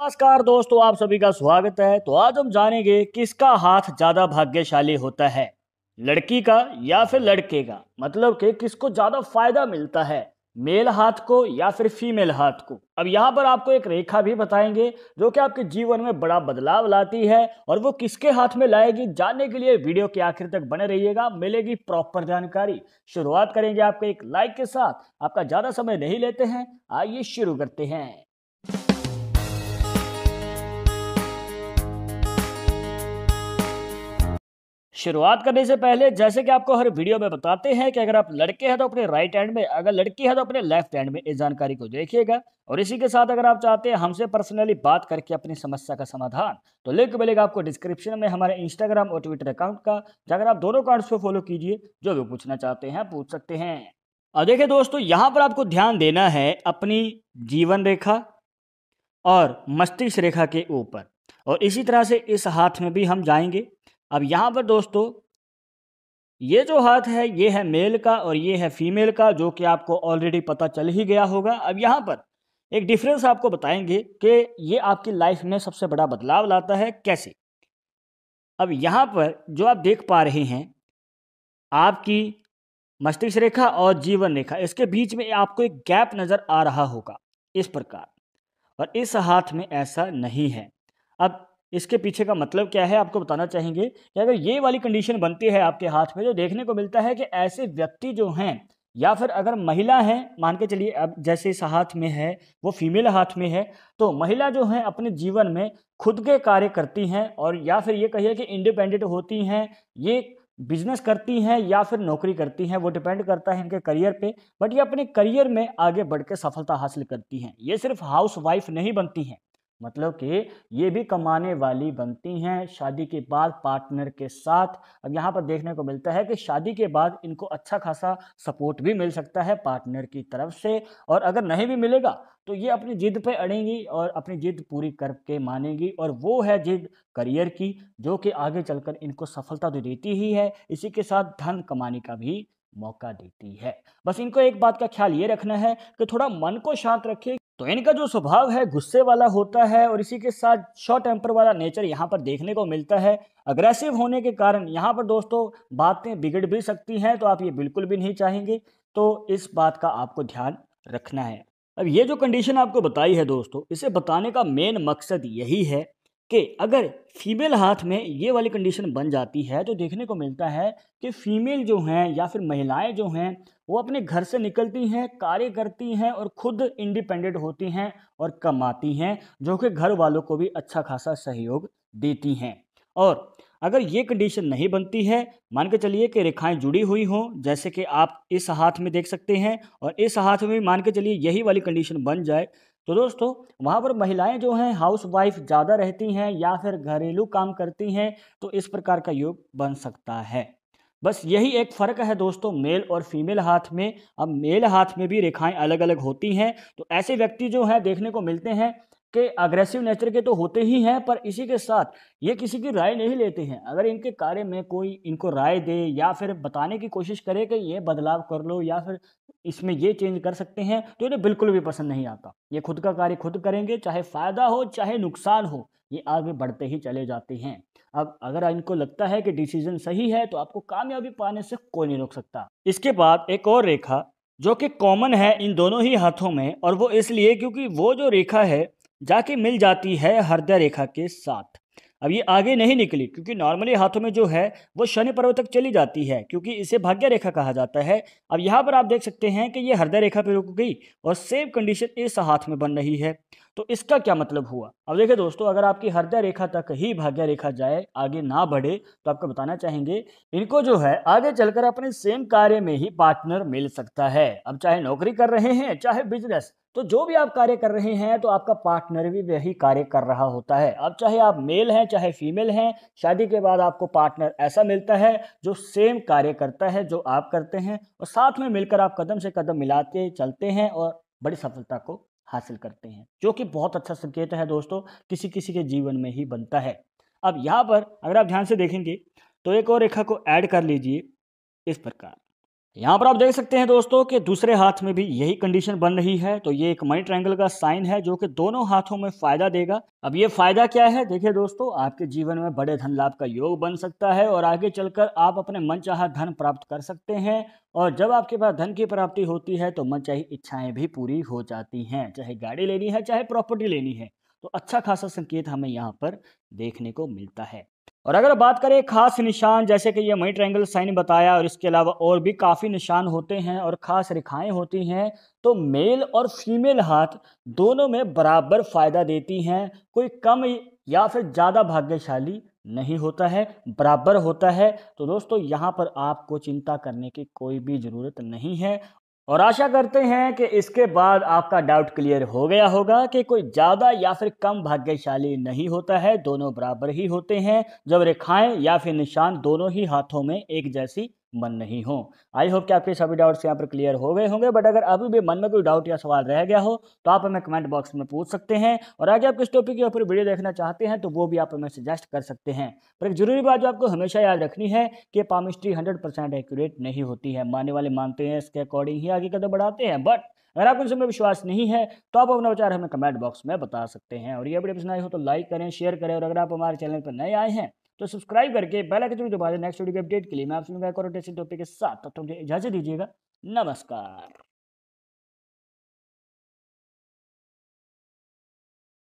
नमस्कार दोस्तों, आप सभी का स्वागत है। तो आज हम जानेंगे किसका हाथ ज्यादा भाग्यशाली होता है, लड़की का या फिर लड़के का। मतलब कि किसको ज्यादा फायदा मिलता है, मेल हाथ को या फिर फीमेल हाथ को। अब यहाँ पर आपको एक रेखा भी बताएंगे जो कि आपके जीवन में बड़ा बदलाव लाती है, और वो किसके हाथ में लाएगी जानने के लिए वीडियो के आखिर तक बने रहिएगा, मिलेगी प्रॉपर जानकारी। शुरुआत करेंगे आपके एक लाइक के साथ। आपका ज्यादा समय नहीं लेते हैं, आइए शुरू करते हैं। शुरुआत करने से पहले जैसे कि आपको हर वीडियो में बताते हैं कि अगर आप लड़के हैं तो अपने राइट हैंड में, अगर लड़की है तो अपने लेफ्ट हैंड में इस जानकारी को देखिएगा। और इसी के साथ अगर आप चाहते हैं हमसे पर्सनली बात करके अपनी समस्या का समाधान, तो लिंक मिलेगा आपको डिस्क्रिप्शन में हमारे इंस्टाग्राम और ट्विटर अकाउंट का, जाकर आप दोनों अकाउंट्स को फॉलो कीजिए। जो भी पूछना चाहते हैं पूछ सकते हैं। और देखिए दोस्तों, यहाँ पर आपको ध्यान देना है अपनी जीवन रेखा और मस्तिष्क रेखा के ऊपर, और इसी तरह से इस हाथ में भी हम जाएंगे। अब यहाँ पर दोस्तों, ये जो हाथ है ये है मेल का और ये है फीमेल का, जो कि आपको ऑलरेडी पता चल ही गया होगा। अब यहाँ पर एक डिफरेंस आपको बताएंगे कि ये आपकी लाइफ में सबसे बड़ा बदलाव लाता है कैसे। अब यहाँ पर जो आप देख पा रहे हैं, आपकी मस्तिष्क रेखा और जीवन रेखा, इसके बीच में आपको एक गैप नजर आ रहा होगा इस प्रकार, और इस हाथ में ऐसा नहीं है। अब इसके पीछे का मतलब क्या है आपको बताना चाहेंगे कि अगर ये वाली कंडीशन बनती है आपके हाथ में, जो देखने को मिलता है कि ऐसे व्यक्ति जो हैं, या फिर अगर महिला हैं, मान के चलिए अब जैसे इस हाथ में है वो फीमेल हाथ में है, तो महिला जो है अपने जीवन में खुद के कार्य करती हैं, और या फिर ये कहिए कि इंडिपेंडेंट होती हैं। ये बिजनेस करती हैं या फिर नौकरी करती हैं, वो डिपेंड करता है इनके करियर पे। बट ये अपने करियर में आगे बढ़ के सफलता हासिल करती हैं। ये सिर्फ हाउस वाइफ नहीं बनती हैं, मतलब कि ये भी कमाने वाली बनती हैं शादी के बाद पार्टनर के साथ। अब यहाँ पर देखने को मिलता है कि शादी के बाद इनको अच्छा खासा सपोर्ट भी मिल सकता है पार्टनर की तरफ से, और अगर नहीं भी मिलेगा तो ये अपनी जिद पे अड़ेंगी और अपनी जिद पूरी करके मानेंगी, और वो है जिद करियर की, जो कि आगे चलकर इनको सफलता तो देती ही है, इसी के साथ धन कमाने का भी मौका देती है। बस इनको एक बात का ख्याल ये रखना है कि थोड़ा मन को शांत रखिए। तो इनका जो स्वभाव है गुस्से वाला होता है, और इसी के साथ शॉर्ट टेम्पर वाला नेचर यहाँ पर देखने को मिलता है। अग्रेसिव होने के कारण यहाँ पर दोस्तों बातें बिगड़ भी सकती हैं, तो आप ये बिल्कुल भी नहीं चाहेंगे। तो इस बात का आपको ध्यान रखना है। अब ये जो कंडीशन आपको बताई है दोस्तों, इसे बताने का मेन मकसद यही है कि अगर फीमेल हाथ में ये वाली कंडीशन बन जाती है, तो देखने को मिलता है कि फीमेल जो हैं या फिर महिलाएं जो हैं, वो अपने घर से निकलती हैं, कार्य करती हैं और खुद इंडिपेंडेंट होती हैं और कमाती हैं, जो कि घर वालों को भी अच्छा खासा सहयोग देती हैं। और अगर ये कंडीशन नहीं बनती है, मान के चलिए कि रेखाएं जुड़ी हुई हों, जैसे कि आप इस हाथ में देख सकते हैं, और इस हाथ में भी मान के चलिए यही वाली कंडीशन बन जाए, तो दोस्तों वहाँ पर महिलाएं जो हैं हाउस वाइफ ज़्यादा रहती हैं या फिर घरेलू काम करती हैं, तो इस प्रकार का योग बन सकता है। बस यही एक फ़र्क है दोस्तों मेल और फीमेल हाथ में। अब मेल हाथ में भी रेखाएं अलग अलग होती हैं, तो ऐसे व्यक्ति जो हैं देखने को मिलते हैं कि अग्रेसिव नेचर के तो होते ही हैं, पर इसी के साथ ये किसी की राय नहीं लेते हैं। अगर इनके कार्य में कोई इनको राय दे या फिर बताने की कोशिश करे कि ये बदलाव कर लो या फिर इसमें ये चेंज कर सकते हैं, तो इन्हें बिल्कुल भी पसंद नहीं आता। ये खुद का कार्य खुद करेंगे, चाहे फ़ायदा हो चाहे नुकसान हो, ये आगे बढ़ते ही चले जाते हैं। अब अगर इनको लगता है कि डिसीजन सही है, तो आपको कामयाबी पाने से कोई नहीं रोक सकता। इसके बाद एक और रेखा जो कि कॉमन है इन दोनों ही हाथों में, और वो इसलिए क्योंकि वो जो रेखा है जाके मिल जाती है हृदय रेखा के साथ। अब ये आगे नहीं निकली, क्योंकि नॉर्मली हाथों में जो है वो शनि पर्वत तक चली जाती है, क्योंकि इसे भाग्य रेखा कहा जाता है। अब यहाँ पर आप देख सकते हैं कि ये हृदय रेखा पे रुक गई, और सेम कंडीशन इस हाथ में बन रही है। तो इसका क्या मतलब हुआ? अब देखिए दोस्तों, अगर आपकी हृदय रेखा तक ही भाग्य रेखा जाए, आगे ना बढ़े, तो आपको बताना चाहेंगे इनको जो है आगे चलकर अपने सेम कार्य में ही पार्टनर मिल सकता है। अब चाहे नौकरी कर रहे हैं चाहे बिजनेस, तो जो भी आप कार्य कर रहे हैं, तो आपका पार्टनर भी वही कार्य कर रहा होता है। अब चाहे आप मेल हैं चाहे फीमेल हैं, शादी के बाद आपको पार्टनर ऐसा मिलता है जो सेम कार्य करता है जो आप करते हैं, और साथ में मिलकर आप कदम से कदम मिलाते चलते हैं और बड़ी सफलता को हासिल करते हैं, जो कि बहुत अच्छा संकेत है दोस्तों, किसी किसी के जीवन में ही बनता है। अब यहाँ पर अगर आप ध्यान से देखेंगे तो एक और रेखा को ऐड कर लीजिए इस प्रकार। यहाँ पर आप देख सकते हैं दोस्तों कि दूसरे हाथ में भी यही कंडीशन बन रही है। तो ये एक मनी ट्रायंगल का साइन है जो कि दोनों हाथों में फायदा देगा। अब ये फायदा क्या है, देखिए दोस्तों, आपके जीवन में बड़े धन लाभ का योग बन सकता है और आगे चलकर आप अपने मनचाहा धन प्राप्त कर सकते हैं। और जब आपके पास धन की प्राप्ति होती है तो मनचाही इच्छाएं भी पूरी हो जाती हैं, चाहे गाड़ी लेनी है चाहे प्रॉपर्टी लेनी है। तो अच्छा खासा संकेत हमें यहाँ पर देखने को मिलता है। और अगर बात करें खास निशान, जैसे कि ये मनी ट्रायंगल साइन बताया और इसके अलावा और भी काफ़ी निशान होते हैं और ख़ास रेखाएं होती हैं, तो मेल और फीमेल हाथ दोनों में बराबर फ़ायदा देती हैं। कोई कम या फिर ज़्यादा भाग्यशाली नहीं होता है, बराबर होता है। तो दोस्तों यहाँ पर आपको चिंता करने की कोई भी ज़रूरत नहीं है। और आशा करते हैं कि इसके बाद आपका डाउट क्लियर हो गया होगा कि कोई ज़्यादा या फिर कम भाग्यशाली नहीं होता है, दोनों बराबर ही होते हैं जब रेखाएं या फिर निशान दोनों ही हाथों में एक जैसी मन नहीं हो। आई होप कि आपके सभी डाउट्स यहाँ पर क्लियर हो गए होंगे, बट अगर अभी भी मन में कोई डाउट या सवाल रह गया हो तो आप हमें कमेंट बॉक्स में पूछ सकते हैं। और आगे आप किस टॉपिक के ऊपर वीडियो देखना चाहते हैं तो वो भी आप हमें सजेस्ट कर सकते हैं। पर एक जरूरी बात जो आपको हमेशा याद रखनी है कि पामिस्ट्री 100% एक्यूरेट नहीं होती है। मानने वाले मानते हैं, इसके अकॉर्डिंग ही आगे कदम बढ़ाते हैं। बट अगर आपको इसमें विश्वास नहीं है तो आप अपना विचार हमें कमेंट बॉक्स में बता सकते हैं। और ये वीडियो पसंद आई हो तो लाइक करें, शेयर करें, और अगर आप हमारे चैनल पर नए आए हैं तो सब्सक्राइब करके बेल आइकन जरूर दबा दें। नेक्स्ट वीडियो के अपडेट के लिए मैं आपसे टॉपिक के साथ, तब तक मुझे इजाजत दीजिएगा। नमस्कार।